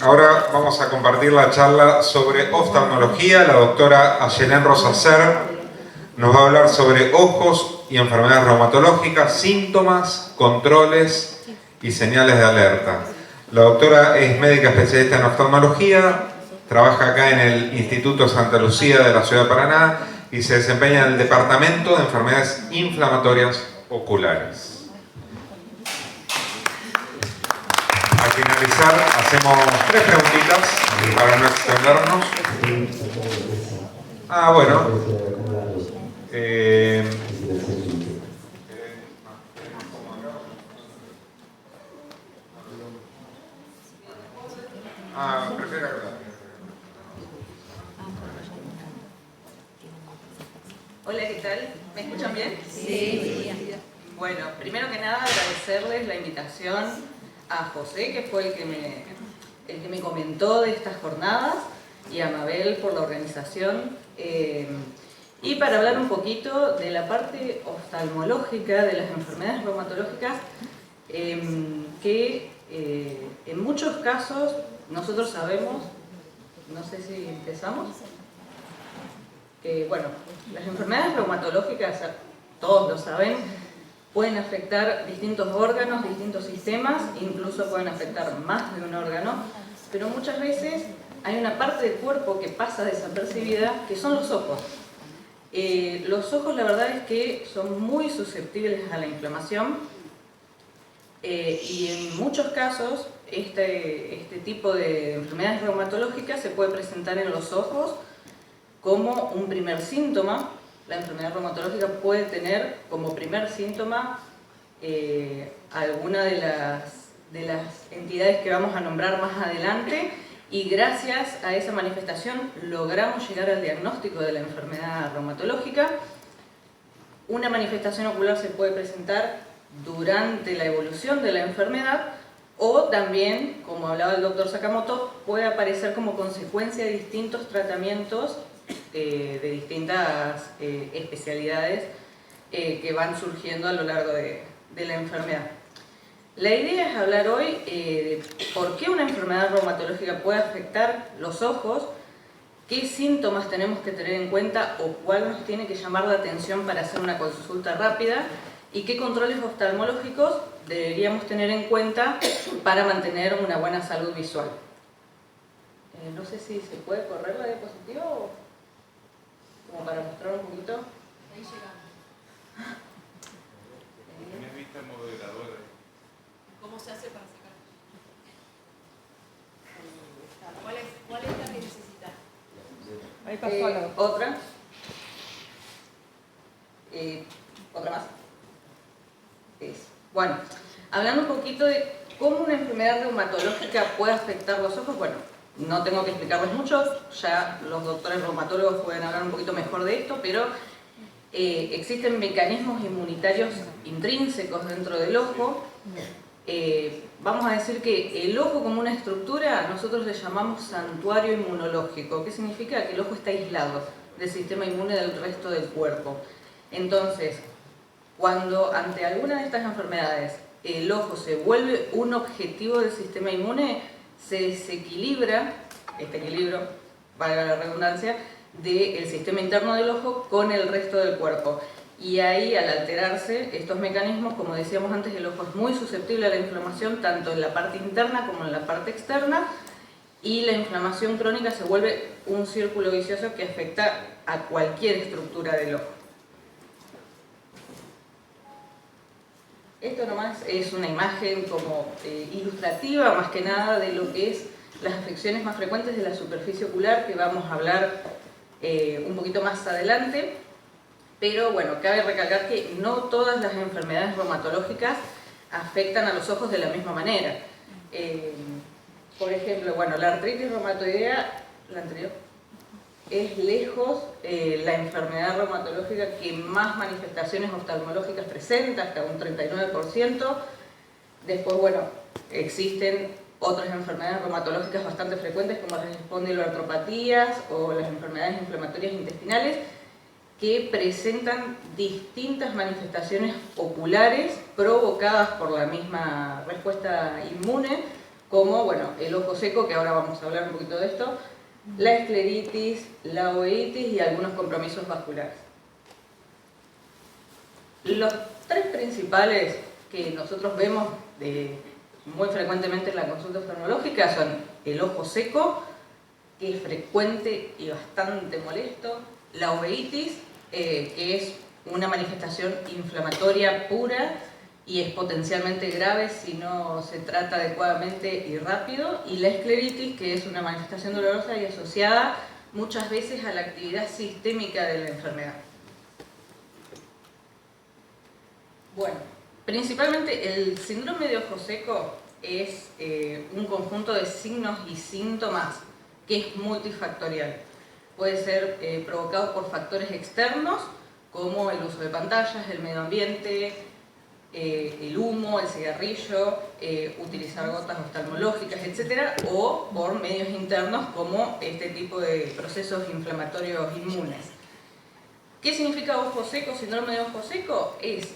Ahora vamos a compartir la charla sobre oftalmología. La doctora Ayelén Rosacer nos va a hablar sobre ojos y enfermedades reumatológicas, síntomas, controles y señales de alerta. La doctora es médica especialista en oftalmología, trabaja acá en el Instituto Santa Lucía de la Ciudad de Paraná y se desempeña en el Departamento de Enfermedades Inflamatorias Oculares. Al finalizar, hacemos 3 preguntitas para no extendernos. Bueno. Prefiero hablar. Hola, ¿qué tal? ¿Me escuchan bien? Sí. Bueno, primero que nada agradecerles la invitación a José, que fue el que me comentó de estas jornadas, y a Mabel por la organización, y para hablar un poquito de la parte oftalmológica de las enfermedades reumatológicas, que en muchos casos nosotros sabemos, no sé si empezamos, bueno, las enfermedades reumatológicas, todos lo saben, pueden afectar distintos órganos, distintos sistemas, incluso pueden afectar más de un órgano, pero muchas veces hay una parte del cuerpo que pasa desapercibida, que son los ojos. Los ojos, la verdad es que son muy susceptibles a la inflamación, y en muchos casos este tipo de enfermedades reumatológicas se puede presentar en los ojos como un primer síntoma. La enfermedad reumatológica puede tener como primer síntoma alguna de las entidades que vamos a nombrar más adelante, y gracias a esa manifestación logramos llegar al diagnóstico de la enfermedad reumatológica. Una manifestación ocular se puede presentar durante la evolución de la enfermedad, o también, como hablaba el doctor Sakamoto, puede aparecer como consecuencia de distintos tratamientos de distintas especialidades que van surgiendo a lo largo de la enfermedad. La idea es hablar hoy de por qué una enfermedad reumatológica puede afectar los ojos, qué síntomas tenemos que tener en cuenta o cuál nos tiene que llamar la atención para hacer una consulta rápida, y qué controles oftalmológicos deberíamos tener en cuenta para mantener una buena salud visual. No sé si se puede correr la diapositiva o como para mostrar un poquito. Ahí llegamos. ¿Tienes vista moderadora? ¿Cómo se hace para sacar? ¿Cuál es la que necesitas? Ahí pasó otra. Otra más. Bueno, hablando un poquito de cómo una enfermedad reumatológica puede afectar los ojos, bueno, no tengo que explicarles mucho, ya los doctores reumatólogos pueden hablar un poquito mejor de esto, pero existen mecanismos inmunitarios intrínsecos dentro del ojo. Vamos a decir que el ojo, como una estructura, nosotros le llamamos santuario inmunológico. ¿Qué significa? Que el ojo está aislado del sistema inmune del resto del cuerpo. Entonces, cuando ante alguna de estas enfermedades el ojo se vuelve un objetivo del sistema inmune, se desequilibra este equilibrio, valga la redundancia, del sistema interno del ojo con el resto del cuerpo. Y ahí, al alterarse estos mecanismos, como decíamos antes, el ojo es muy susceptible a la inflamación, tanto en la parte interna como en la parte externa, y la inflamación crónica se vuelve un círculo vicioso que afecta a cualquier estructura del ojo. Esto nomás es una imagen como ilustrativa, más que nada, de lo que es las afecciones más frecuentes de la superficie ocular, que vamos a hablar un poquito más adelante. Pero bueno, cabe recalcar que no todas las enfermedades reumatológicas afectan a los ojos de la misma manera. Por ejemplo, bueno, la artritis reumatoidea, la anterior, es lejos la enfermedad reumatológica que más manifestaciones oftalmológicas presenta, hasta un 39%. Después, bueno, existen otras enfermedades reumatológicas bastante frecuentes, como las espondiloartropatías o las enfermedades inflamatorias intestinales, que presentan distintas manifestaciones oculares provocadas por la misma respuesta inmune, como, bueno, el ojo seco, que ahora vamos a hablar un poquito de esto, la escleritis, la uveitis y algunos compromisos vasculares. Los tres principales que nosotros vemos muy frecuentemente en la consulta oftalmológica son el ojo seco, que es frecuente y bastante molesto, la uveitis, que es una manifestación inflamatoria pura y es potencialmente grave si no se trata adecuadamente y rápido, y la escleritis, que es una manifestación dolorosa y asociada muchas veces a la actividad sistémica de la enfermedad. Bueno, principalmente el síndrome de ojo seco es un conjunto de signos y síntomas que es multifactorial. Puede ser provocado por factores externos, como el uso de pantallas, el medio ambiente, el humo, el cigarrillo, utilizar gotas oftalmológicas, etc. O por medios internos, como este tipo de procesos inflamatorios inmunes. ¿Qué significa ojo seco? Síndrome de ojo seco es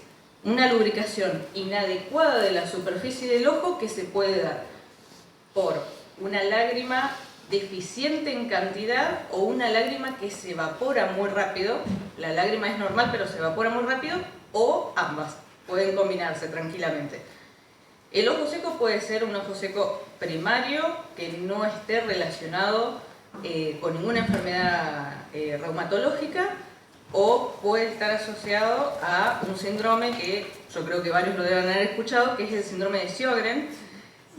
una lubricación inadecuada de la superficie del ojo que se puede dar por una lágrima deficiente en cantidad o una lágrima que se evapora muy rápido. La lágrima es normal pero se evapora muy rápido, o ambas, pueden combinarse tranquilamente. El ojo seco puede ser un ojo seco primario que no esté relacionado con ninguna enfermedad reumatológica, o puede estar asociado a un síndrome que yo creo que varios lo deben haber escuchado, que es el síndrome de Sjögren,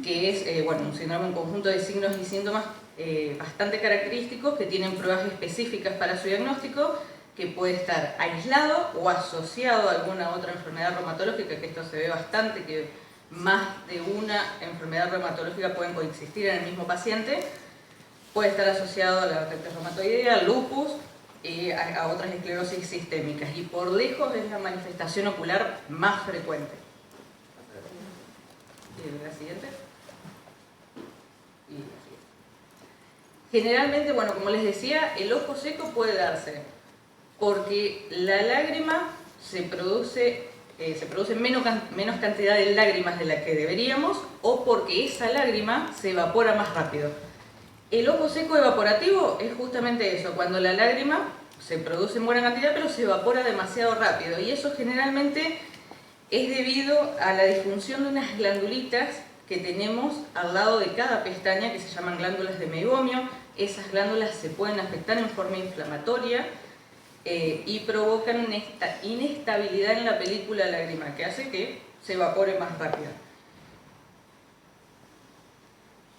que es un síndrome, un conjunto de signos y síntomas bastante característicos que tienen pruebas específicas para su diagnóstico, que puede estar aislado o asociado a alguna otra enfermedad reumatológica, que esto se ve bastante, que más de una enfermedad reumatológica pueden coexistir en el mismo paciente. Puede estar asociado a la artritis reumatoidea, al lupus, a otras esclerosis sistémicas, y por lejos es la manifestación ocular más frecuente. ¿La siguiente? Y la siguiente. Generalmente, bueno, como les decía, el ojo seco puede darse porque la lágrima se produce menos cantidad de lágrimas de la que deberíamos, o porque esa lágrima se evapora más rápido. El ojo seco evaporativo es justamente eso, cuando la lágrima se produce en buena cantidad pero se evapora demasiado rápido, y eso generalmente es debido a la disfunción de unas glandulitas que tenemos al lado de cada pestaña, que se llaman glándulas de meibomio. Esas glándulas se pueden afectar en forma inflamatoria y provocan una inestabilidad en la película lagrimal, que hace que se evapore más rápido.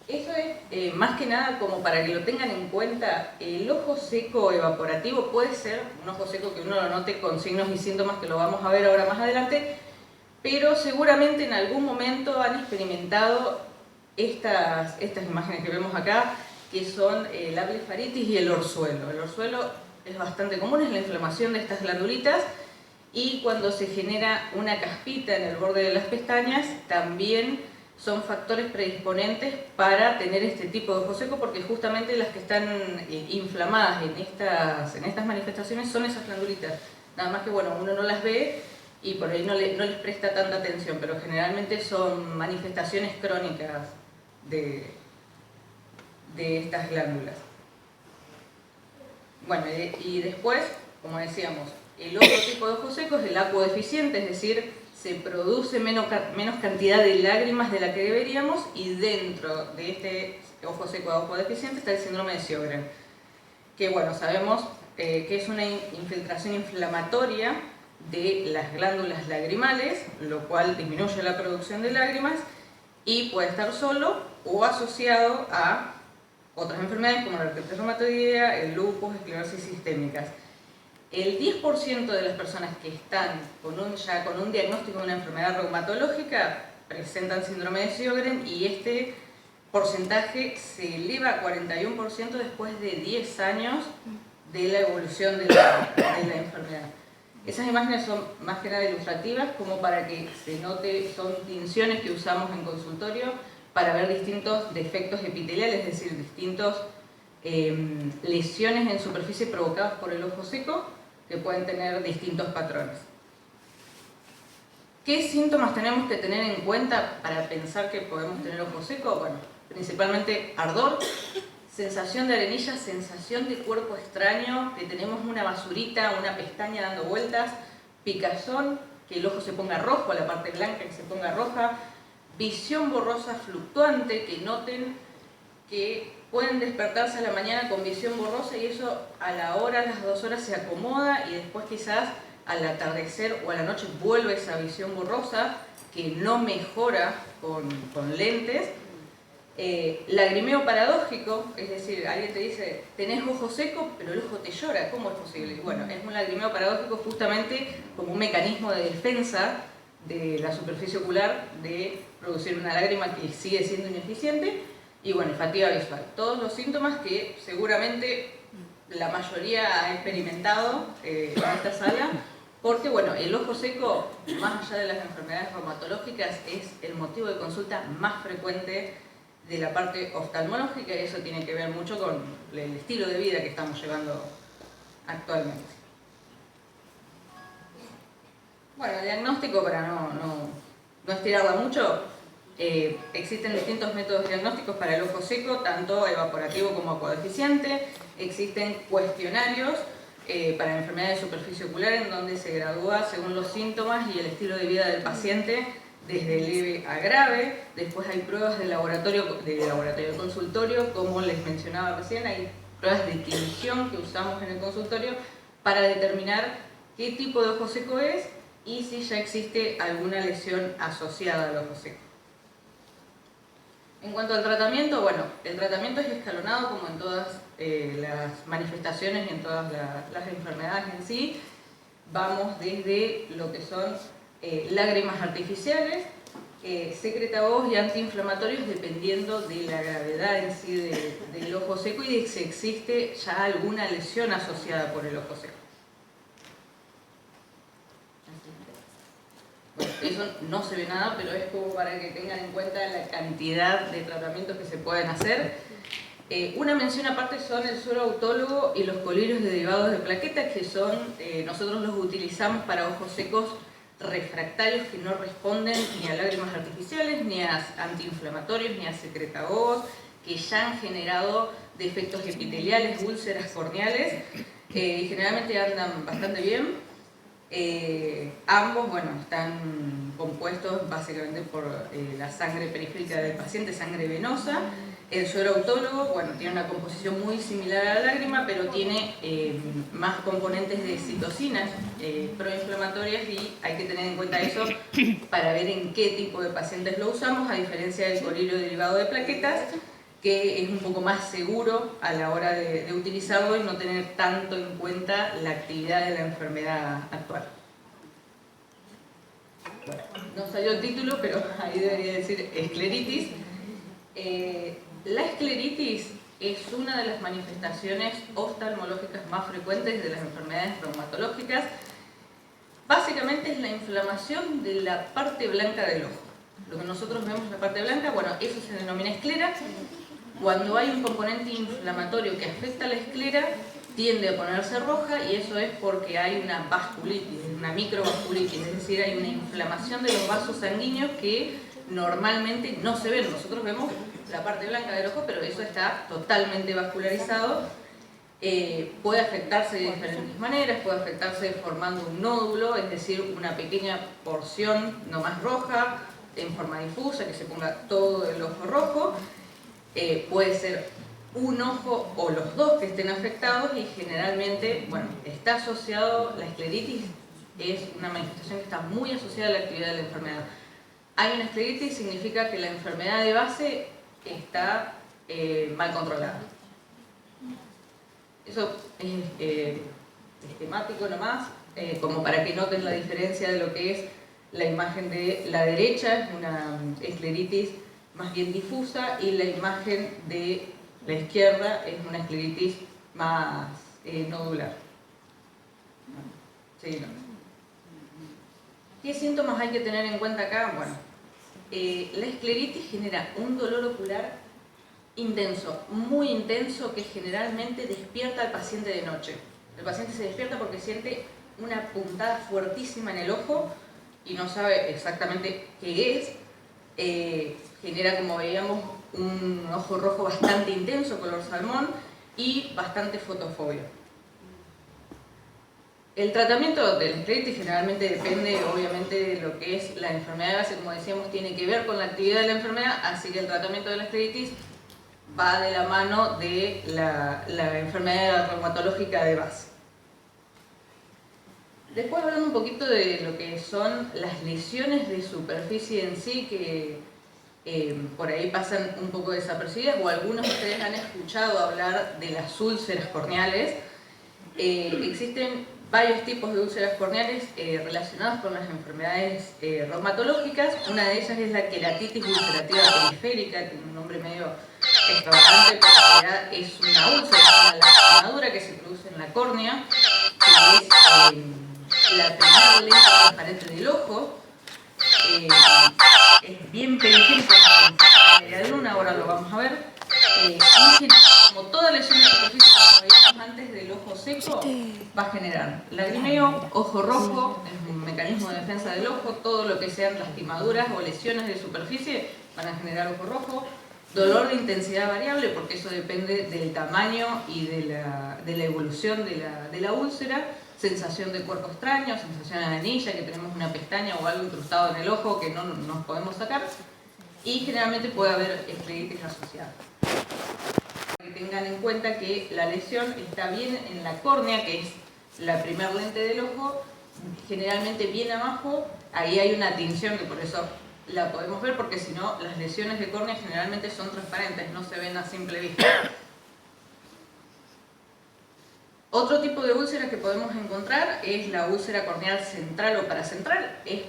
Eso es más que nada como para que lo tengan en cuenta. El ojo seco evaporativo puede ser un ojo seco que uno lo note con signos y síntomas que lo vamos a ver ahora más adelante, pero seguramente en algún momento han experimentado estas imágenes que vemos acá, que son la blefaritis y el orzuelo. El orzuelo es bastante común, es la inflamación de estas glandulitas, y cuando se genera una caspita en el borde de las pestañas también son factores predisponentes para tener este tipo de ojo seco, porque justamente las que están inflamadas en estas manifestaciones son esas glandulitas. Nada más que, bueno, uno no las ve y por ahí no les presta tanta atención, pero generalmente son manifestaciones crónicas de estas glándulas. Bueno, y después, como decíamos, el otro tipo de ojo seco es el acuodeficiente, es decir, se produce menos cantidad de lágrimas de la que deberíamos, y dentro de este ojo seco acuodeficiente está el síndrome de Sjögren, que, bueno, sabemos que es una infiltración inflamatoria de las glándulas lagrimales, lo cual disminuye la producción de lágrimas, y puede estar solo o asociado a otras enfermedades como la artritis reumatoidea, el lupus, esclerosis sistémicas. El 10% de las personas que están ya con un diagnóstico de una enfermedad reumatológica presentan síndrome de Sjögren, y este porcentaje se eleva a 41% después de 10 años de la evolución de la enfermedad. Esas imágenes son más que nada ilustrativas, como para que se note, son tinciones que usamos en consultorio para ver distintos defectos epiteliales, es decir, distintos lesiones en superficie provocadas por el ojo seco, que pueden tener distintos patrones. ¿Qué síntomas tenemos que tener en cuenta para pensar que podemos tener ojo seco? Bueno, principalmente ardor, sensación de arenilla, sensación de cuerpo extraño, que tenemos una basurita, una pestaña dando vueltas, picazón, que el ojo se ponga rojo, la parte blanca que se ponga roja, visión borrosa fluctuante, que noten que pueden despertarse a la mañana con visión borrosa y eso a la hora, a las 2 horas se acomoda y después quizás al atardecer o a la noche vuelve esa visión borrosa que no mejora con lentes. Lagrimeo paradójico, es decir, alguien te dice, tenés ojo seco, pero el ojo te llora, ¿cómo es posible? Y bueno, es un lagrimeo paradójico justamente como un mecanismo de defensa de la superficie ocular de producir una lágrima que sigue siendo ineficiente. Y bueno, fatiga visual. Todos los síntomas que seguramente la mayoría ha experimentado en esta sala, porque bueno, el ojo seco, más allá de las enfermedades reumatológicas, es el motivo de consulta más frecuente de la parte oftalmológica y eso tiene que ver mucho con el estilo de vida que estamos llevando actualmente. Bueno, el diagnóstico, para no estirarla mucho, existen distintos métodos diagnósticos para el ojo seco, tanto evaporativo como acuadeficiente. Existen cuestionarios para enfermedades de superficie ocular en donde se gradúa según los síntomas y el estilo de vida del paciente desde leve a grave. Después hay pruebas de laboratorio de consultorio, como les mencionaba recién, hay pruebas de tinción que usamos en el consultorio para determinar qué tipo de ojo seco es y si ya existe alguna lesión asociada al ojo seco. En cuanto al tratamiento, bueno, el tratamiento es escalonado como en todas las manifestaciones y en todas las enfermedades en sí. Vamos desde lo que son lágrimas artificiales, secretavoz y antiinflamatorios dependiendo de la gravedad en sí del ojo seco y de si existe ya alguna lesión asociada por el ojo seco. Bueno, eso no se ve nada, pero es como para que tengan en cuenta la cantidad de tratamientos que se pueden hacer. Una mención aparte son el suero autólogo y los colirios derivados de plaquetas, que son, nosotros los utilizamos para ojos secos refractarios que no responden ni a lágrimas artificiales, ni a antiinflamatorios, ni a secretavoz, que ya han generado defectos epiteliales, úlceras corneales, y generalmente andan bastante bien. Ambos, bueno, están compuestos básicamente por la sangre periférica del paciente, sangre venosa. El suero autólogo, bueno, tiene una composición muy similar a la lágrima, pero tiene más componentes de citocinas proinflamatorias y hay que tener en cuenta eso para ver en qué tipo de pacientes lo usamos, a diferencia del colirio derivado de plaquetas, que es un poco más seguro a la hora de utilizarlo y no tener tanto en cuenta la actividad de la enfermedad actual. Bueno, no salió el título, pero ahí debería decir escleritis. La escleritis es una de las manifestaciones oftalmológicas más frecuentes de las enfermedades reumatológicas. Básicamente es la inflamación de la parte blanca del ojo. Lo que nosotros vemos en la parte blanca, bueno, eso se denomina esclera. Cuando hay un componente inflamatorio que afecta a la esclera, tiende a ponerse roja y eso es porque hay una vasculitis, una microvasculitis, es decir, hay una inflamación de los vasos sanguíneos que normalmente no se ven. Nosotros vemos la parte blanca del ojo, pero eso está totalmente vascularizado. Puede afectarse de diferentes maneras, puede afectarse formando un nódulo, es decir, una pequeña porción no más roja, en forma difusa, que se ponga todo el ojo rojo. Puede ser un ojo o los dos que estén afectados y generalmente, bueno, está asociado, la escleritis es una manifestación que está muy asociada a la actividad de la enfermedad. Hay una escleritis, significa que la enfermedad de base está mal controlada. Eso es esquemático nomás, como para que noten la diferencia de lo que es la imagen de la derecha, es una escleritis más bien difusa, y la imagen de la izquierda es una escleritis más nodular. Sí, no. ¿Qué síntomas hay que tener en cuenta acá? Bueno, la escleritis genera un dolor ocular intenso, muy intenso, que generalmente despierta al paciente de noche. El paciente se despierta porque siente una puntada fuertísima en el ojo, y no sabe exactamente qué es, genera, como veíamos, un ojo rojo bastante intenso, color salmón, y bastante fotofobia. El tratamiento de la escleritis generalmente depende, obviamente, de lo que es la enfermedad de base. Como decíamos, tiene que ver con la actividad de la enfermedad, así que el tratamiento de la escleritis va de la mano de la enfermedad reumatológica de base. Después, hablando un poquito de lo que son las lesiones de superficie en sí, que por ahí pasan un poco desapercibidas, o algunos de ustedes han escuchado hablar de las úlceras corneales. Existen varios tipos de úlceras corneales relacionadas con las enfermedades reumatológicas. Una de ellas es la queratitis ulcerativa periférica, que tiene un nombre medio extravagante, pero en realidad es una úlcera, es una lastimadura que se produce en la córnea, que es la primera lente transparente del ojo. Es bien periférica, en la de luna, ahora lo vamos a ver. Y como toda lesión de superficie, como veíamos antes del ojo seco, va a generar lagrimeo, ojo rojo, es un mecanismo de defensa del ojo. Todo lo que sean lastimaduras o lesiones de superficie van a generar ojo rojo. Dolor de intensidad variable, porque eso depende del tamaño y de la evolución de la úlcera. Sensación de cuerpo extraño, sensación de anilla, que tenemos una pestaña o algo incrustado en el ojo que no nos podemos sacar. Y generalmente puede haber escleritis asociada. Que tengan en cuenta que la lesión está bien en la córnea, que es la primer lente del ojo, generalmente bien abajo. Ahí hay una tinción, que por eso la podemos ver, porque si no, las lesiones de córnea generalmente son transparentes, no se ven a simple vista. Otro tipo de úlceras que podemos encontrar es la úlcera corneal central o paracentral. Es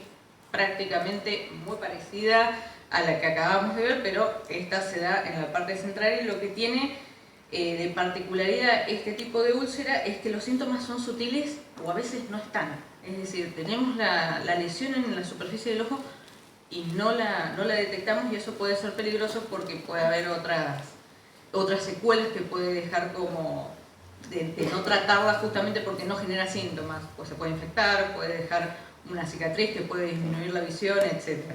prácticamente muy parecida a la que acabamos de ver, pero esta se da en la parte central, y lo que tiene de particularidad este tipo de úlcera es que los síntomas son sutiles o a veces no están. Es decir, tenemos la lesión en la superficie del ojo y no la detectamos, y eso puede ser peligroso porque puede haber otras secuelas que puede dejar como de no tratarla, justamente porque no genera síntomas. Pues se puede infectar, puede dejar una cicatriz que puede disminuir la visión, etc.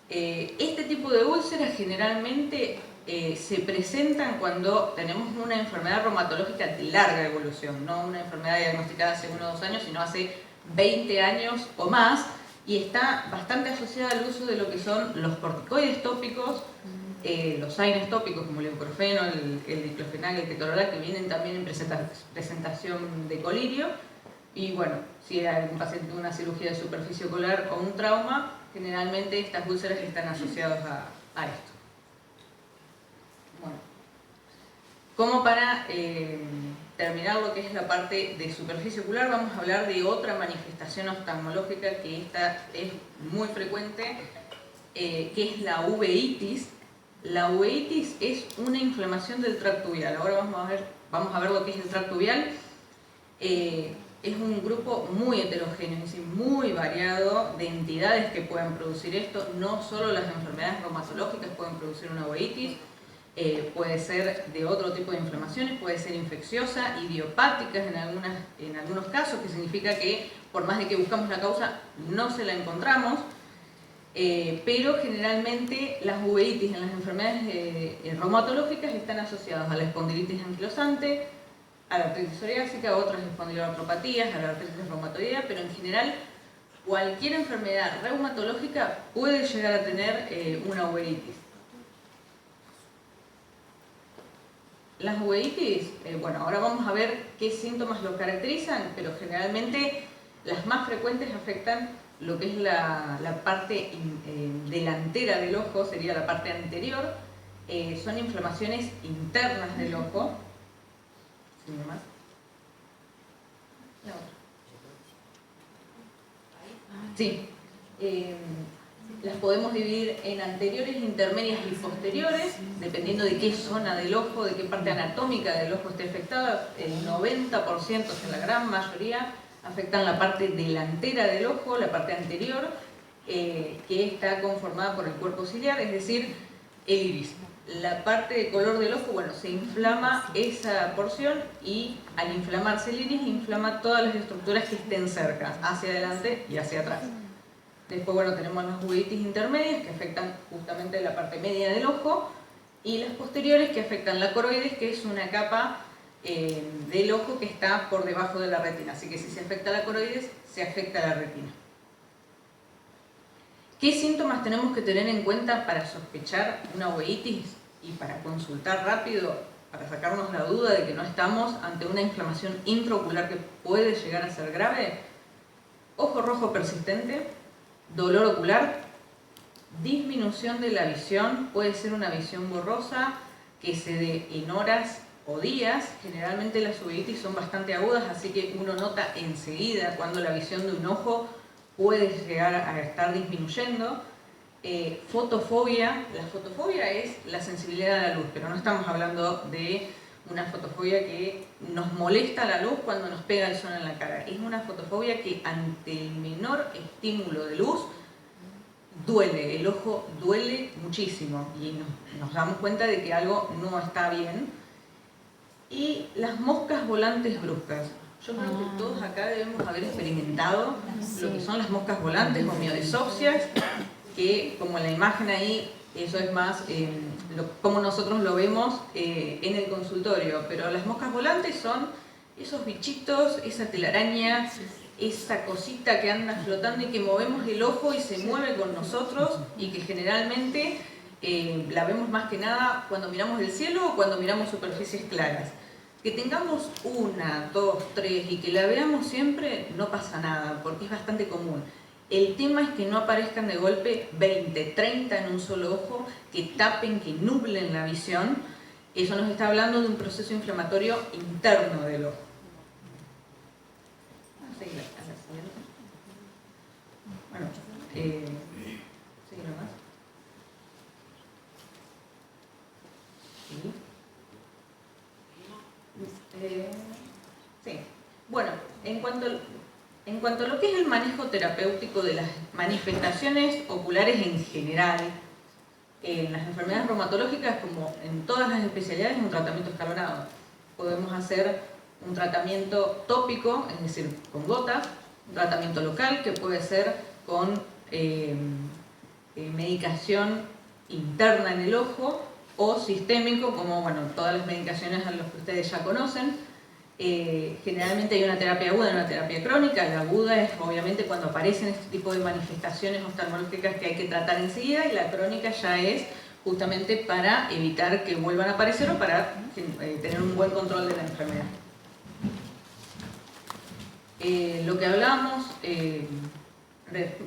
Este tipo de úlceras generalmente se presentan cuando tenemos una enfermedad reumatológica de larga evolución, no una enfermedad diagnosticada hace 1 o 2 años, sino hace 20 años o más, y está bastante asociada al uso de lo que son los corticoides tópicos, los AINES tópicos como el ibuprofeno, el diclofenac, el ketorolac, que vienen también en presentación de colirio. Y bueno, si hay algún paciente con una cirugía de superficie ocular o un trauma, generalmente estas úlceras están asociadas a esto. Bueno, como para terminar lo que es la parte de superficie ocular, vamos a hablar de otra manifestación oftalmológica que esta es muy frecuente, que es la uveitis. La uveitis es una inflamación del tracto uveal. Ahora vamos a ver lo que es el tracto uveal. Es un grupo muy heterogéneo, es decir, muy variado de entidades que pueden producir esto. No solo las enfermedades reumatológicas pueden producir una uveitis, puede ser de otro tipo de inflamaciones, puede ser infecciosa, idiopáticas en algunos casos, que significa que por más de que buscamos la causa no se la encontramos. Pero generalmente las uveitis en las enfermedades reumatológicas están asociadas a la espondilitis anquilosante, a la artritis psoriásica, a otras espondiloartropatías, a la artritis reumatoidea, pero en general cualquier enfermedad reumatológica puede llegar a tener una uveitis. Las uveitis, bueno, ahora vamos a ver qué síntomas lo caracterizan, pero generalmente las más frecuentes afectan lo que es la parte delantera del ojo, sería la parte anterior. Son inflamaciones internas del ojo. ¿Más? La otra. Sí. Las podemos dividir en anteriores, intermedias y posteriores, dependiendo de qué zona del ojo, de qué parte anatómica del ojo esté afectada. El 90%, en la gran mayoría, afectan la parte delantera del ojo, la parte anterior, que está conformada por el cuerpo ciliar, es decir, el iris. La parte de color del ojo, bueno, se inflama esa porción, y al inflamarse el iris, inflama todas las estructuras que estén cerca, hacia adelante y hacia atrás. Después, bueno, tenemos las uveitis intermedias que afectan justamente la parte media del ojo y las posteriores que afectan la coroides, que es una capa del ojo que está por debajo de la retina. Así que si se afecta la coroides, se afecta la retina. ¿Qué síntomas tenemos que tener en cuenta para sospechar una uveitis y para consultar rápido, para sacarnos la duda de que no estamos ante una inflamación intraocular que puede llegar a ser grave? Ojo rojo persistente, dolor ocular, disminución de la visión, puede ser una visión borrosa que se dé en horas o días. Generalmente las uveitis son bastante agudas, así que uno nota enseguida cuando la visión de un ojo puede llegar a estar disminuyendo. Fotofobia. La fotofobia es la sensibilidad a la luz, pero no estamos hablando de una fotofobia que nos molesta la luz cuando nos pega el sol en la cara. Es una fotofobia que ante el menor estímulo de luz duele, el ojo duele muchísimo y nos damos cuenta de que algo no está bien. Y las moscas volantes bruscas. Yo creo que todos acá debemos haber experimentado lo que son las moscas volantes o miodisopsias, que como en la imagen ahí, eso es más como nosotros lo vemos en el consultorio, pero las moscas volantes son esos bichitos, esa telaraña, esa cosita que anda flotando y que movemos el ojo y se mueve con nosotros y que generalmente la vemos más que nada cuando miramos el cielo o cuando miramos superficies claras. Que tengamos una, dos, tres y que la veamos siempre no pasa nada porque es bastante común. El tema es que no aparezcan de golpe 20, 30 en un solo ojo, que tapen, que nublen la visión. Eso nos está hablando de un proceso inflamatorio interno del ojo. Bueno, sigue nomás. Sí. Bueno, en cuanto a lo que es el manejo terapéutico de las manifestaciones oculares en general, en las enfermedades reumatológicas, como en todas las especialidades, es un tratamiento escalonado. Podemos hacer un tratamiento tópico, es decir, con gotas, un tratamiento local, que puede ser con medicación interna en el ojo, o sistémico, como bueno, todas las medicaciones a las que ustedes ya conocen. Generalmente hay una terapia aguda y una terapia crónica. La aguda es obviamente cuando aparecen este tipo de manifestaciones oftalmológicas que hay que tratar enseguida, y la crónica ya es justamente para evitar que vuelvan a aparecer o para tener un buen control de la enfermedad. Lo que hablábamos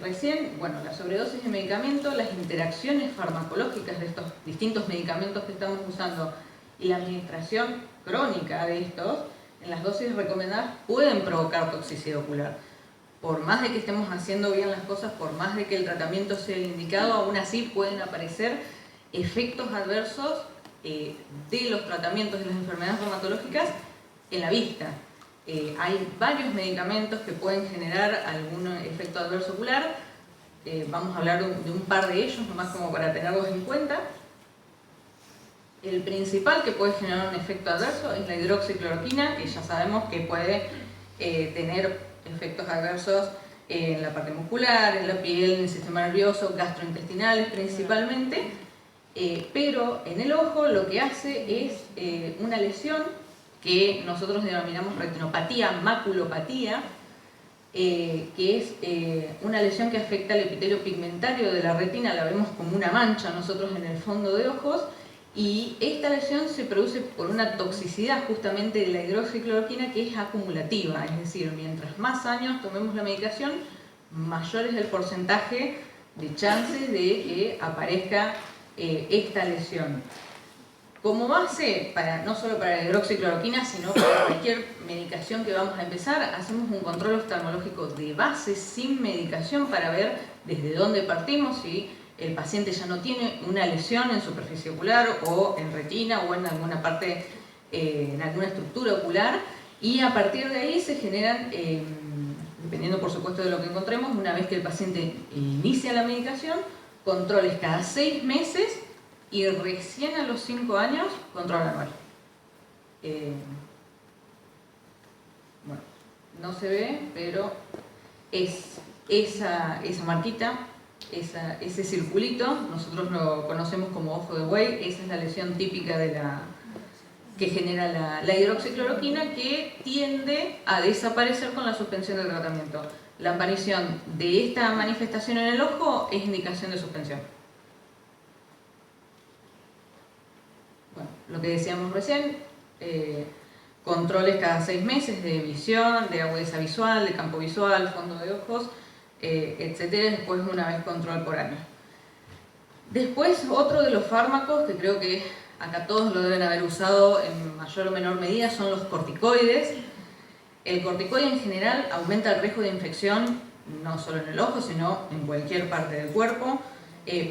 recién, bueno, la sobredosis de medicamentos, las interacciones farmacológicas de estos distintos medicamentos que estamos usando y la administración crónica de estos, en las dosis recomendadas pueden provocar toxicidad ocular. Por más de que estemos haciendo bien las cosas, por más de que el tratamiento sea el indicado, aún así pueden aparecer efectos adversos de los tratamientos de las enfermedades reumatológicas en la vista. Hay varios medicamentos que pueden generar algún efecto adverso ocular. Vamos a hablar de un par de ellos, nomás como para tenerlos en cuenta. El principal que puede generar un efecto adverso es la hidroxicloroquina, que ya sabemos que puede tener efectos adversos en la parte muscular, en la piel, en el sistema nervioso, gastrointestinales principalmente. Pero en el ojo lo que hace es una lesión que nosotros denominamos retinopatía, maculopatía, que es una lesión que afecta al epitelio pigmentario de la retina. La vemos como una mancha nosotros en el fondo de ojos, y esta lesión se produce por una toxicidad justamente de la hidroxicloroquina que es acumulativa, es decir, mientras más años tomemos la medicación, mayor es el porcentaje de chances de que aparezca esta lesión. Como base, no solo para la hidroxicloroquina, sino para cualquier medicación que vamos a empezar, hacemos un control oftalmológico de base sin medicación para ver desde dónde partimos, si el paciente ya no tiene una lesión en superficie ocular o en retina o en alguna parte, en alguna estructura ocular, y a partir de ahí se generan, dependiendo por supuesto de lo que encontremos, una vez que el paciente inicia la medicación, controles cada 6 meses y recién a los 5 años, control anual. Bueno, no se ve, pero es esa marquita, ese circulito, nosotros lo conocemos como ojo de buey. Esa es la lesión típica que genera la hidroxicloroquina, que tiende a desaparecer con la suspensión del tratamiento. La aparición de esta manifestación en el ojo es indicación de suspensión. Bueno, lo que decíamos recién, controles cada 6 meses de visión, de agudeza visual, de campo visual, fondo de ojos, etcétera. Después una vez control por año. Después, otro de los fármacos que creo que acá todos lo deben haber usado en mayor o menor medida son los corticoides. El corticoide en general aumenta el riesgo de infección, no solo en el ojo, sino en cualquier parte del cuerpo.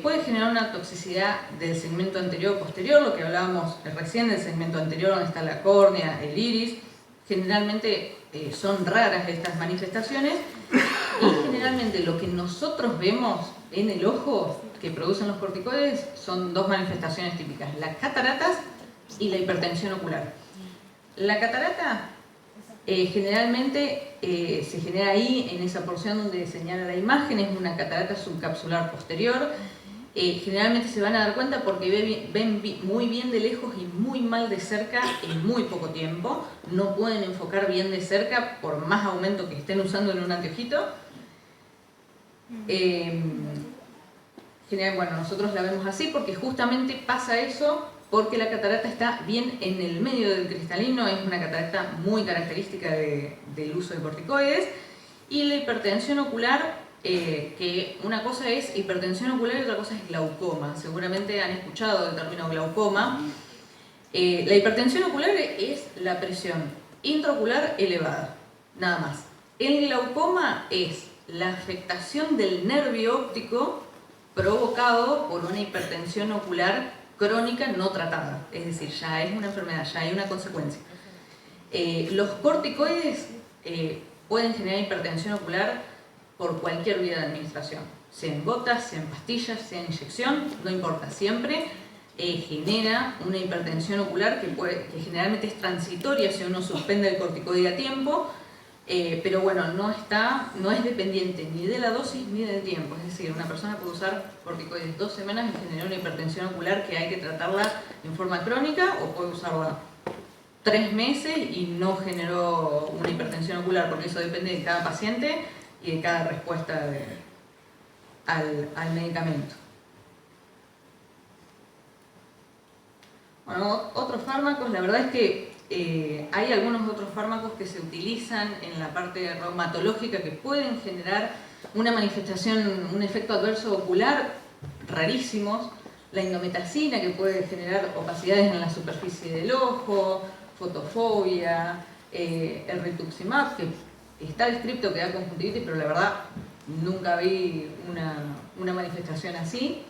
Puede generar una toxicidad del segmento anterior o posterior, lo que hablábamos recién del segmento anterior, donde está la córnea, el iris. Generalmente son raras estas manifestaciones, y generalmente lo que nosotros vemos en el ojo que producen los corticoides son 2 manifestaciones típicas: las cataratas y la hipertensión ocular. La catarata generalmente se genera ahí, en esa porción donde señala la imagen, es una catarata subcapsular posterior. Generalmente se van a dar cuenta porque ven muy bien de lejos y muy mal de cerca en muy poco tiempo. No pueden enfocar bien de cerca por más aumento que estén usando en un anteojito. Bueno, nosotros la vemos así porque justamente pasa eso, porque la catarata está bien en el medio del cristalino. Es una catarata muy característica del uso de corticoides. Y la hipertensión ocular, que una cosa es hipertensión ocular y otra cosa es glaucoma. Seguramente han escuchado el término glaucoma. La hipertensión ocular es la presión intraocular elevada, nada más. El glaucoma es la afectación del nervio óptico provocado por una hipertensión ocular crónica no tratada, es decir, ya es una enfermedad, ya hay una consecuencia. Los corticoides pueden generar hipertensión ocular por cualquier vía de administración, sea en gotas, sea en pastillas, sea en inyección, no importa, siempre genera una hipertensión ocular que generalmente es transitoria si uno suspende el corticoide a tiempo, pero bueno, no es dependiente ni de la dosis ni del tiempo. Es decir, una persona puede usar corticoides 2 semanas y generar una hipertensión ocular que hay que tratarla en forma crónica, o puede usarla 3 meses y no generó una hipertensión ocular, porque eso depende de cada paciente y de cada respuesta al medicamento. Bueno, otros fármacos, la verdad es que hay algunos otros fármacos que se utilizan en la parte reumatológica que pueden generar una manifestación, un efecto adverso ocular rarísimos. La indometacina, que puede generar opacidades en la superficie del ojo, fotofobia, el rituximab, que está descrito que da conjuntivitis, pero la verdad nunca vi una manifestación así.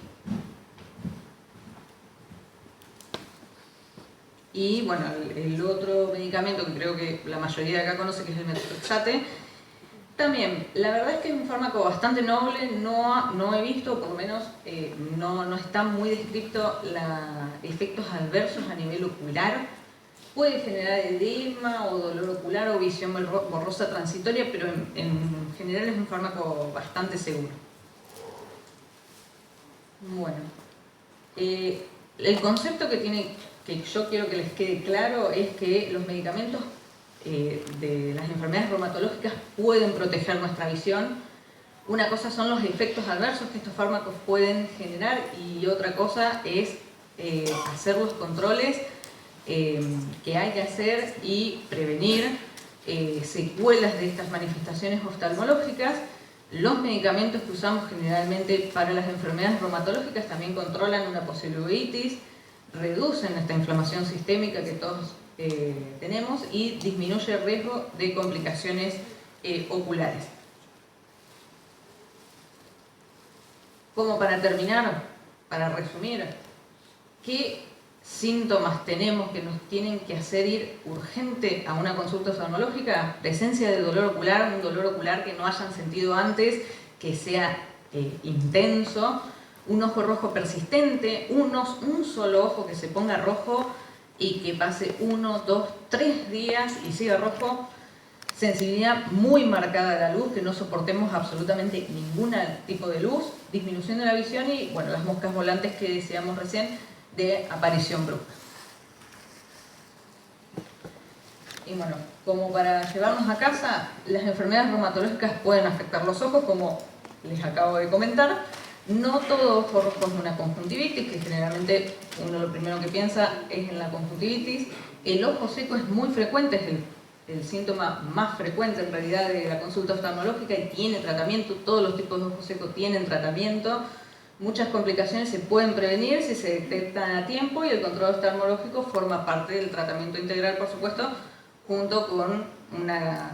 Y bueno, el otro medicamento que creo que la mayoría de acá conoce, que es el metotrexate, también, la verdad es que es un fármaco bastante noble. No he visto, por lo menos no está muy descrito efectos adversos a nivel ocular. Puede generar edema o dolor ocular o visión borrosa transitoria, pero en general es un fármaco bastante seguro. Bueno, el concepto que yo quiero que les quede claro es que los medicamentos de las enfermedades reumatológicas pueden proteger nuestra visión. Una cosa son los efectos adversos que estos fármacos pueden generar, y otra cosa es hacer los controles que hay que hacer y prevenir secuelas de estas manifestaciones oftalmológicas. Los medicamentos que usamos generalmente para las enfermedades reumatológicas también controlan una posible uveitis, reducen esta inflamación sistémica que todos tenemos y disminuye el riesgo de complicaciones oculares. Como para terminar, para resumir, ¿qué síntomas tenemos que nos tienen que hacer ir urgente a una consulta oftalmológica? Presencia de dolor ocular, un dolor ocular que no hayan sentido antes, que sea intenso, un ojo rojo persistente, un solo ojo que se ponga rojo y que pase 1, 2, 3 días y siga rojo. sensibilidad muy marcada a la luz, que no soportemos absolutamente ningún tipo de luz, disminución de la visión y, bueno, las moscas volantes que decíamos recién de aparición brusca. Y bueno, como para llevarnos a casa, las enfermedades reumatológicas pueden afectar los ojos, como les acabo de comentar. No todo ojo rojo es una conjuntivitis, que generalmente uno lo primero que piensa es en la conjuntivitis. El ojo seco es muy frecuente, es el síntoma más frecuente en realidad de la consulta oftalmológica y tiene tratamiento. Todos los tipos de ojo seco tienen tratamiento. Muchas complicaciones se pueden prevenir si se detectan a tiempo y el control oftalmológico forma parte del tratamiento integral, por supuesto, junto con una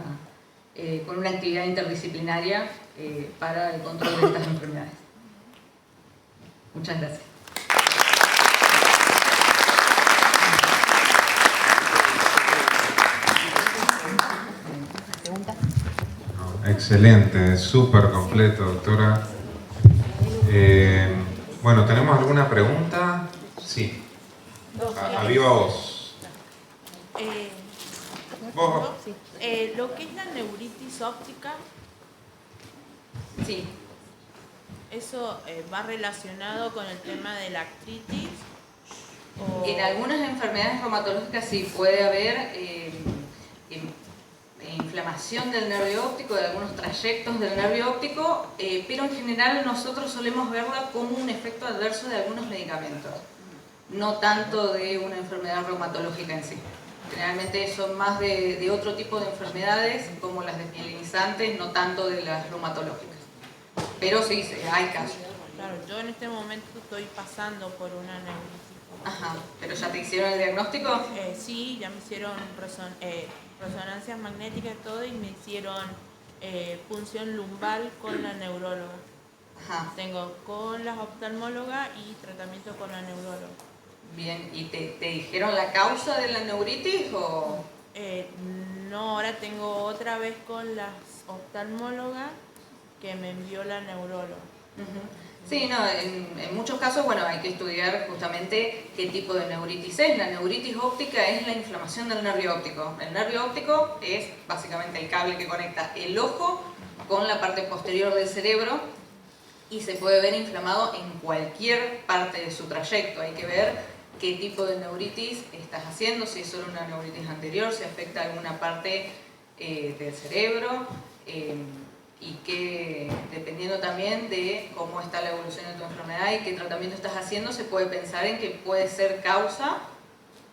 actividad interdisciplinaria para el control de estas enfermedades. Muchas gracias. Excelente, súper completo, doctora. Bueno, ¿tenemos alguna pregunta? Sí. A viva voz. ¿Vos? Lo que es la neuritis óptica, Sí. ¿eso va relacionado con el tema de la artritis? En algunas enfermedades reumatológicas sí puede haber inflamación del nervio óptico, de algunos trayectos del nervio óptico, pero en general nosotros solemos verla como un efecto adverso de algunos medicamentos, no tanto de una enfermedad reumatológica en sí. Generalmente son más de otro tipo de enfermedades, como las desmielinizantes, no tanto de las reumatológicas. Pero sí, hay casos. Claro, yo en este momento estoy pasando por una neuritis. Ajá, ¿pero ya te hicieron el diagnóstico? Sí, ya me hicieron resonancias magnéticas y todo, y me hicieron punción lumbar con la neuróloga. Ajá. Tengo con la oftalmóloga y tratamiento con la neuróloga. Bien, ¿y te dijeron la causa de la neuritis o...? No, ahora tengo otra vez con la oftalmóloga que me envió la neuróloga. Sí, no, en muchos casos, bueno, hay que estudiar justamente qué tipo de neuritis es. La neuritis óptica es la inflamación del nervio óptico. El nervio óptico es básicamente el cable que conecta el ojo con la parte posterior del cerebro y se puede ver inflamado en cualquier parte de su trayecto. Hay que ver qué tipo de neuritis estás haciendo, si es solo una neuritis anterior, si afecta alguna parte del cerebro. Y que dependiendo también de cómo está la evolución de tu enfermedad y qué tratamiento estás haciendo, se puede pensar en que puede ser causa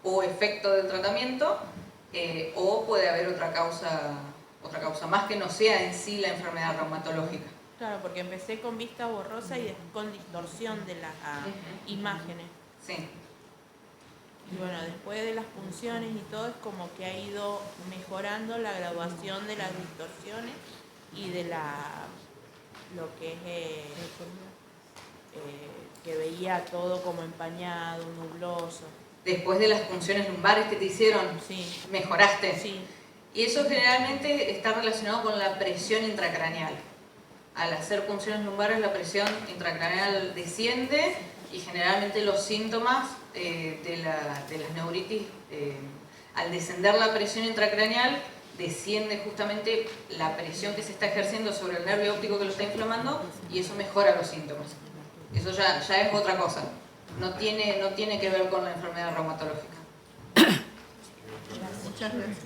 o efecto del tratamiento o puede haber otra causa más que no sea en sí la enfermedad reumatológica. Claro, porque empecé con vista borrosa y con distorsión de las imágenes. Sí. Y bueno, después de las punciones y todo, es como que ha ido mejorando la graduación de las distorsiones y de lo que es que veía todo como empañado, nubloso. Después de las punciones lumbares que te hicieron, sí, ¿mejoraste? Sí. Y eso generalmente está relacionado con la presión intracraneal. Al hacer punciones lumbares la presión intracraneal desciende y generalmente los síntomas de las neuritis, al descender la presión intracraneal, desciende justamente la presión que se está ejerciendo sobre el nervio óptico que lo está inflamando y eso mejora los síntomas. Eso ya es otra cosa. No tiene que ver con la enfermedad reumatológica. Muchas gracias.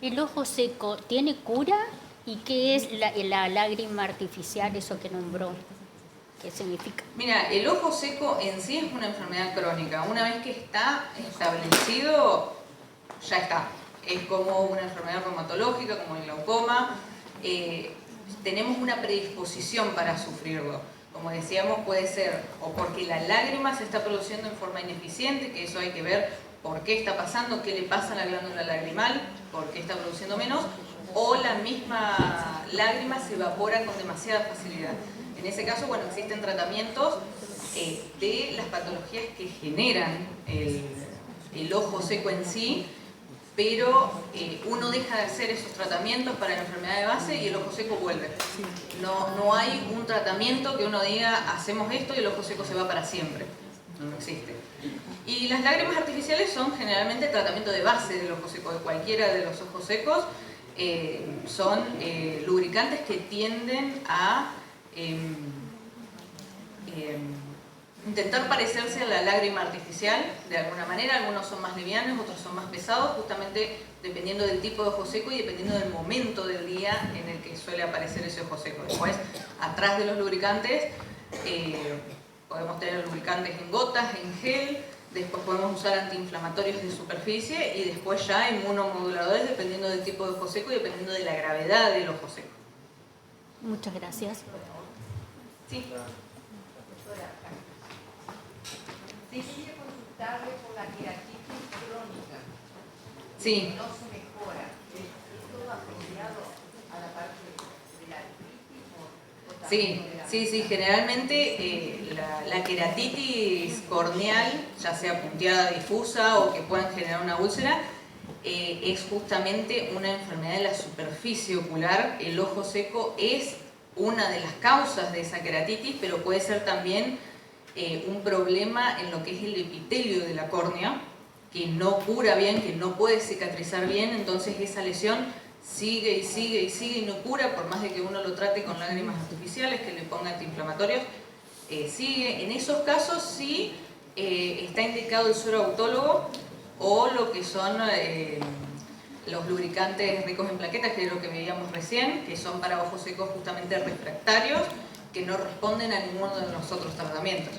¿El ojo seco tiene cura? ¿Y qué es la lágrima artificial, eso que nombró? ¿Qué significa? Mira, el ojo seco en sí es una enfermedad crónica. Una vez que está establecido, ya está. Es como una enfermedad reumatológica, como el glaucoma. Tenemos una predisposición para sufrirlo. Como decíamos, puede ser o porque la lágrima se está produciendo en forma ineficiente, que eso hay que ver por qué está pasando, qué le pasa a la glándula lagrimal, por qué está produciendo menos, o la misma lágrima se evapora con demasiada facilidad. En ese caso, bueno, existen tratamientos de las patologías que generan el ojo seco en sí, pero uno deja de hacer esos tratamientos para la enfermedad de base y el ojo seco vuelve. No hay un tratamiento que uno diga, hacemos esto y el ojo seco se va para siempre. no existe. Y las lágrimas artificiales son generalmente tratamiento de base del ojo seco, de cualquiera de los ojos secos. Son lubricantes que tienden a intentar parecerse a la lágrima artificial de alguna manera. Algunos son más livianos, otros son más pesados, justamente dependiendo del tipo de ojo seco y dependiendo del momento del día en el que suele aparecer ese ojo seco. Después, atrás de los lubricantes, podemos tener lubricantes en gotas, en gel. Después podemos usar antiinflamatorios de superficie y después ya inmunomoduladores dependiendo del tipo de ojo seco y dependiendo de la gravedad del ojo seco. Muchas gracias. Sí. Sí, quería consultarle por la queratitis crónica. Sí. No se mejora. ¿Es todo asociado a la parte de la artritis? Sí, generalmente la queratitis corneal, ya sea punteada, difusa o que puedan generar una úlcera, es justamente una enfermedad de la superficie ocular. El ojo seco es una de las causas de esa queratitis, pero puede ser también un problema en lo que es el epitelio de la córnea, que no cura bien, que no puede cicatrizar bien, entonces esa lesión sigue y sigue y sigue y no cura, por más de que uno lo trate con lágrimas artificiales, que le ponga antiinflamatorios, sigue. En esos casos sí está indicado el suero autólogo o lo que son los lubricantes ricos en plaquetas, que es lo que veíamos recién, que son para ojos secos justamente refractarios, que no responden a ninguno de los otros tratamientos.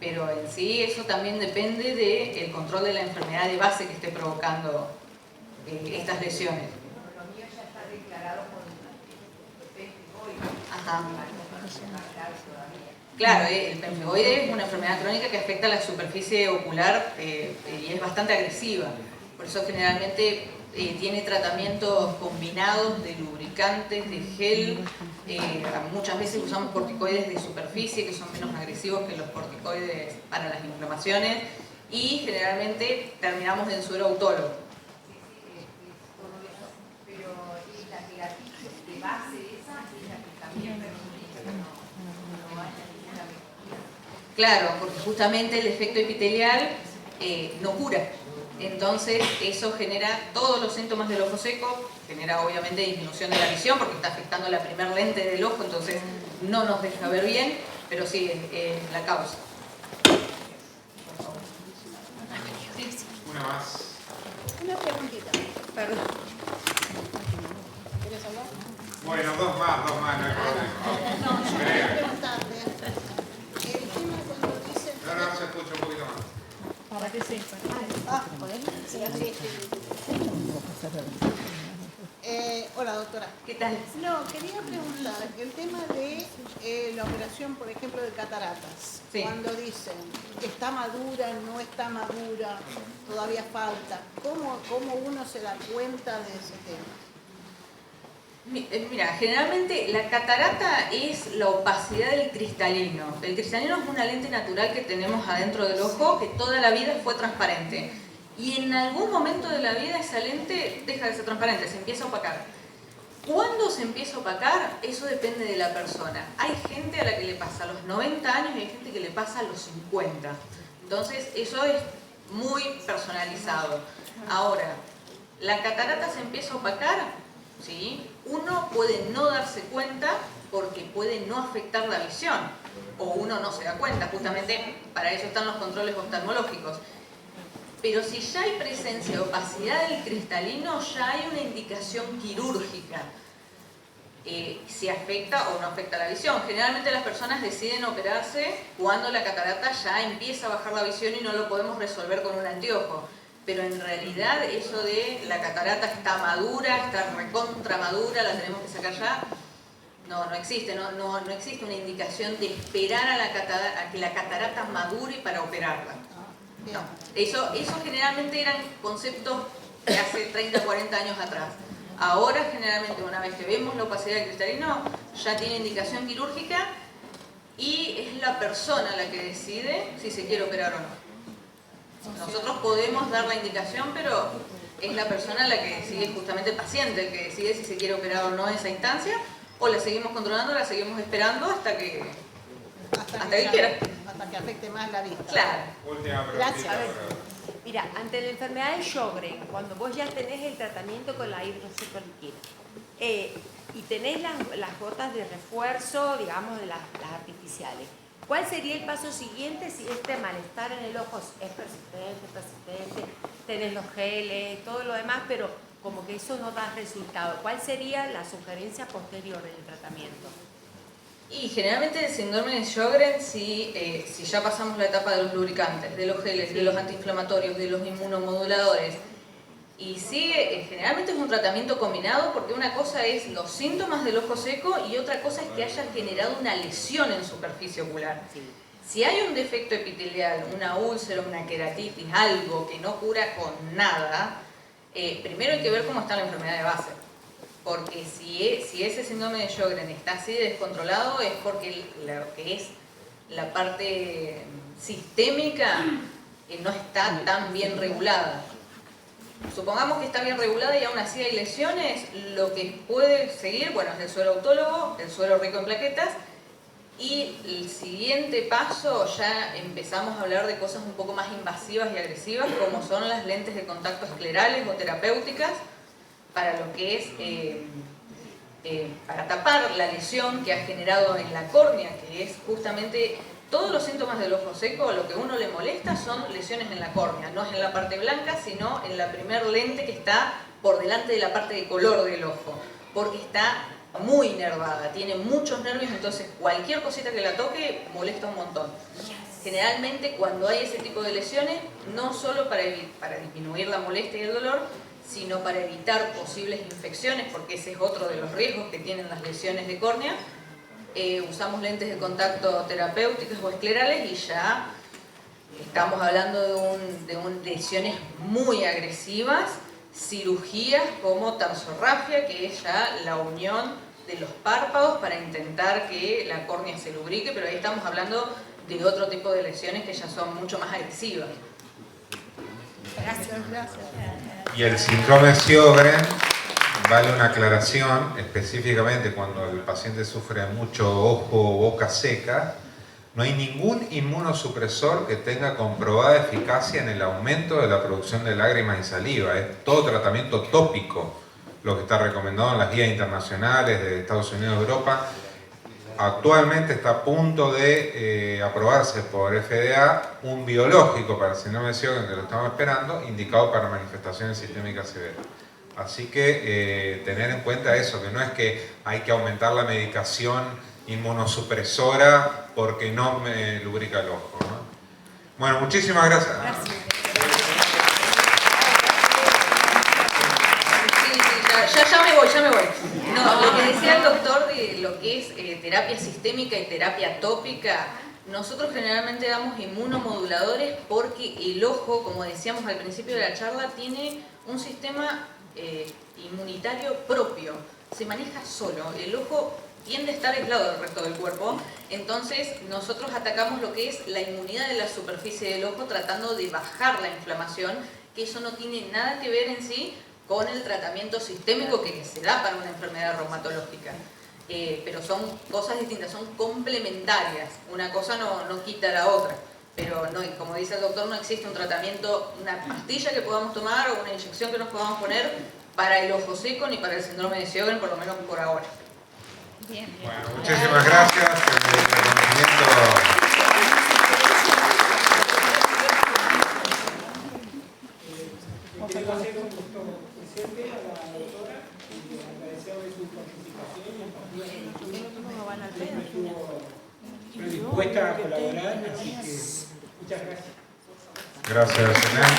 Pero en sí eso también depende del control de la enfermedad de base que esté provocando estas lesiones. Lo mío ya está declarado por el pemphigoide. Ajá. Todavía. Claro, el pemphigoide es una enfermedad crónica que afecta a la superficie ocular y es bastante agresiva. Por eso generalmente tiene tratamientos combinados de lubricantes, de gel. Muchas veces usamos corticoides de superficie que son menos agresivos que los corticoides para las inflamaciones y generalmente terminamos en suero autólogo. Todo eso. Pero la queratitis de base esa es la que también perjudica que no haya ninguna mejoría. Claro, porque justamente el efecto epitelial no cura. Entonces eso genera todos los síntomas del ojo seco, genera obviamente disminución de la visión porque está afectando la primer lente del ojo, entonces no nos deja ver bien, pero sí es la causa. Sí. Una más. Una preguntita, perdón. ¿Quieres hablar? Bueno, dos más, no hay problema. No, yo Breve. quería preguntarte. El tema cuando dicen... No, se escucha un poquito más. Para que sepan. ¿Podés? Sí. Hola, doctora. ¿Qué tal? No, quería preguntar, el tema de la operación, por ejemplo, de cataratas. Sí. Cuando dicen, está madura, no está madura, todavía falta. ¿Cómo uno se da cuenta de ese tema? Mira, generalmente la catarata es la opacidad del cristalino. El cristalino es una lente natural que tenemos adentro del ojo que toda la vida fue transparente. Y en algún momento de la vida esa lente deja de ser transparente, se empieza a opacar. ¿Cuándo se empieza a opacar? Eso depende de la persona. Hay gente a la que le pasa a los 90 años y hay gente que le pasa a los 50. Entonces eso es muy personalizado. Ahora, la catarata se empieza a opacar, ¿sí? Uno puede no darse cuenta porque puede no afectar la visión, o uno no se da cuenta, justamente para eso están los controles oftalmológicos. Pero si ya hay presencia de opacidad del cristalino, ya hay una indicación quirúrgica. Si afecta o no afecta la visión. Generalmente las personas deciden operarse cuando la catarata ya empieza a bajar la visión y no lo podemos resolver con un anteojo. Pero en realidad eso de la catarata está madura, está recontra madura, la tenemos que sacar ya, no existe. No existe una indicación de esperar a que la catarata madure para operarla. No. Eso generalmente eran conceptos de hace 30, 40 años atrás. Ahora generalmente una vez que vemos la opacidad del cristalino ya tiene indicación quirúrgica y es la persona la que decide si se quiere operar o no. Nosotros podemos dar la indicación, pero es la persona la que decide, justamente el paciente, el que decide si se quiere operar o no en esa instancia, o la seguimos controlando, la seguimos esperando hasta que quiera. Hasta para que afecte más la vista. Claro. Última Gracias. preguntita. A ver, mira, ante la enfermedad de Sjögren, cuando vos ya tenés el tratamiento con la hidroxicloroquina y tenés las gotas de refuerzo, digamos, de las artificiales, ¿cuál sería el paso siguiente si este malestar en el ojo es persistente, tenés los geles, todo lo demás, pero como que eso no da resultado? ¿Cuál sería la sugerencia posterior en el tratamiento? Y generalmente el síndrome de Sjögren, si ya pasamos la etapa de los lubricantes, de los geles, de los antiinflamatorios, de los inmunomoduladores, y sigue, generalmente es un tratamiento combinado porque una cosa es los síntomas del ojo seco y otra cosa es que haya generado una lesión en superficie ocular. Si hay un defecto epitelial, una úlcera, una queratitis, algo que no cura con nada, primero hay que ver cómo está la enfermedad de base. Porque si ese síndrome de Sjögren está así de descontrolado es porque lo que es la parte sistémica no está tan bien regulada. Supongamos que está bien regulada y aún así hay lesiones, lo que puede seguir, bueno, es el suero autólogo, el suero rico en plaquetas, y el siguiente paso ya empezamos a hablar de cosas un poco más invasivas y agresivas, como son las lentes de contacto esclerales o terapéuticas, para lo que es para tapar la lesión que ha generado en la córnea, que es justamente todos los síntomas del ojo seco. Lo que uno le molesta son lesiones en la córnea, no es en la parte blanca, sino en la primer lente que está por delante de la parte de color del ojo, porque está muy nervada, tiene muchos nervios, entonces cualquier cosita que la toque molesta un montón. Generalmente cuando hay ese tipo de lesiones, no solo para disminuir la molestia y el dolor, sino para evitar posibles infecciones, porque ese es otro de los riesgos que tienen las lesiones de córnea, usamos lentes de contacto terapéuticas o esclerales y ya estamos hablando de lesiones muy agresivas, cirugías como tarsorrafia, que es ya la unión de los párpados para intentar que la córnea se lubrique, pero ahí estamos hablando de otro tipo de lesiones que ya son mucho más agresivas. Gracias. Y el síndrome de Sjögren, vale una aclaración, específicamente cuando el paciente sufre mucho ojo o boca seca, no hay ningún inmunosupresor que tenga comprobada eficacia en el aumento de la producción de lágrimas y saliva. Es todo tratamiento tópico lo que está recomendado en las guías internacionales de Estados Unidos y Europa. Actualmente está a punto de aprobarse por FDA un biológico para el síndrome de Sjögren, que lo estamos esperando, indicado para manifestaciones sistémicas severas. Así que tener en cuenta eso, que no es que hay que aumentar la medicación inmunosupresora porque no me lubrica el ojo, ¿no? Bueno, muchísimas gracias. Ya me voy. No, lo que decía el doctor de lo que es terapia sistémica y terapia tópica, nosotros generalmente damos inmunomoduladores porque el ojo, como decíamos al principio de la charla, tiene un sistema inmunitario propio, se maneja solo, el ojo tiende a estar aislado del resto del cuerpo, entonces nosotros atacamos lo que es la inmunidad de la superficie del ojo tratando de bajar la inflamación, que eso no tiene nada que ver en sí con el tratamiento sistémico que se da para una enfermedad reumatológica. Pero son cosas distintas, son complementarias, una cosa no quita la otra. Pero no, y como dice el doctor, no existe un tratamiento, una pastilla que podamos tomar o una inyección que nos podamos poner para el ojo seco ni para el síndrome de Sjögren, por lo menos por ahora. Bien. Bueno, muchísimas gracias por el reconocimiento. Predispuesta a colaborar, así que muchas gracias. Gracias, Senén.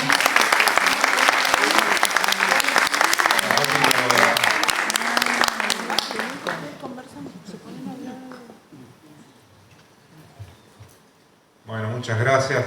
Bueno, muchas gracias.